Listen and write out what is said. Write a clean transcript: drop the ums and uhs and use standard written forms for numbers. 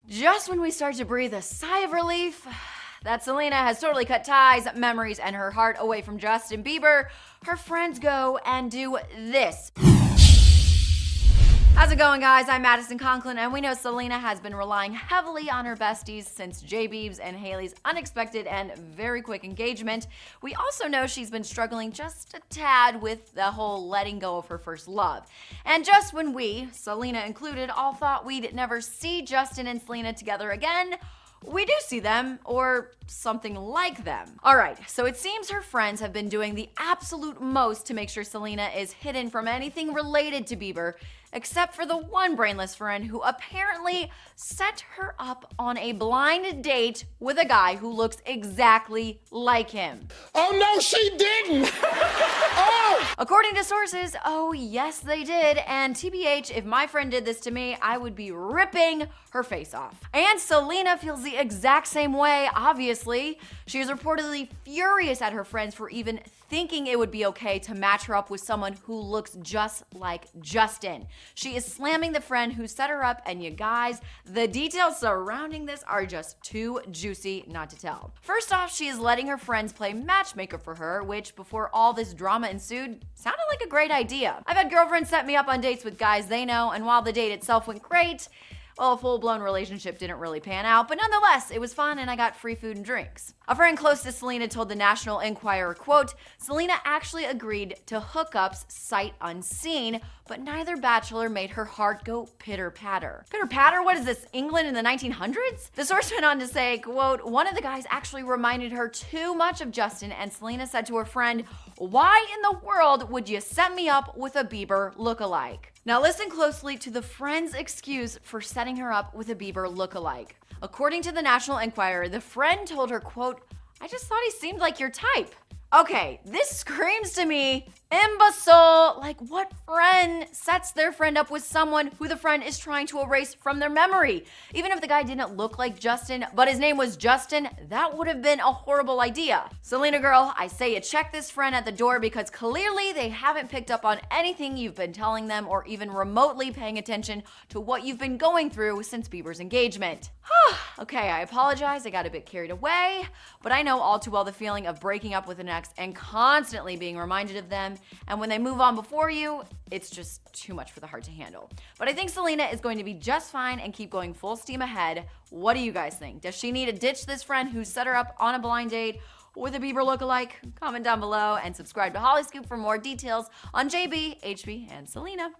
Just when we start to breathe a sigh of relief that Selena has totally cut ties, memories, and her heart away from Justin Bieber, her friends go and do this. How's it going, guys? I'm Madison Conklin, and we know Selena has been relying heavily on her besties since J-Beebs and Hailey's unexpected and very quick engagement. We also know she's been struggling just a tad with the whole letting go of her first love. And just when we, Selena included, all thought we'd never see Justin and Selena together again, we do see them, or something like them. All right, so it seems her friends have been doing the absolute most to make sure Selena is hidden from anything related to Bieber, except for the one brainless friend who apparently set her up on a blind date with a guy who looks exactly like him. Oh no, she didn't! Oh! According to sources, oh yes they did, and TBH, if my friend did this to me, I would be ripping her face off. And Selena feels the exact same way, obviously. She is reportedly furious at her friends for even thinking it would be okay to match her up with someone who looks just like Justin. She is slamming the friend who set her up, and you guys, the details surrounding this are just too juicy not to tell. First off, she is letting her friends play matchmaker for her, which before all this drama ensued, sounded like a great idea. I've had girlfriends set me up on dates with guys they know, and while the date itself went great, well, a full-blown relationship didn't really pan out, but nonetheless, it was fun and I got free food and drinks. A friend close to Selena told the National Enquirer, quote, Selena actually agreed to hookups sight unseen, but neither bachelor made her heart go pitter-patter. Pitter-patter? What is this, England in the 1900s? The source went on to say, quote, one of the guys actually reminded her too much of Justin, and Selena said to her friend, why in the world would you set me up with a Bieber lookalike? Now listen closely to the friend's excuse for setting her up with a Bieber lookalike. According to the National Enquirer, the friend told her, quote, I just thought he seemed like your type. Okay, this screams to me, imbecile. Like, what friend sets their friend up with someone who the friend is trying to erase from their memory? Even if the guy didn't look like Justin, but his name was Justin, that would have been a horrible idea. Selena girl, I say you check this friend at the door because clearly they haven't picked up on anything you've been telling them or even remotely paying attention to what you've been going through since Bieber's engagement. Okay, I apologize, I got a bit carried away, but I know all too well the feeling of breaking up with an ex and constantly being reminded of them, and when they move on before you, it's just too much for the heart to handle. But I think Selena is going to be just fine and keep going full steam ahead. What do you guys think? Does she need to ditch this friend who set her up on a blind date with a Bieber lookalike? Comment down below and subscribe to Holly Scoop for more details on JB, HB, and Selena.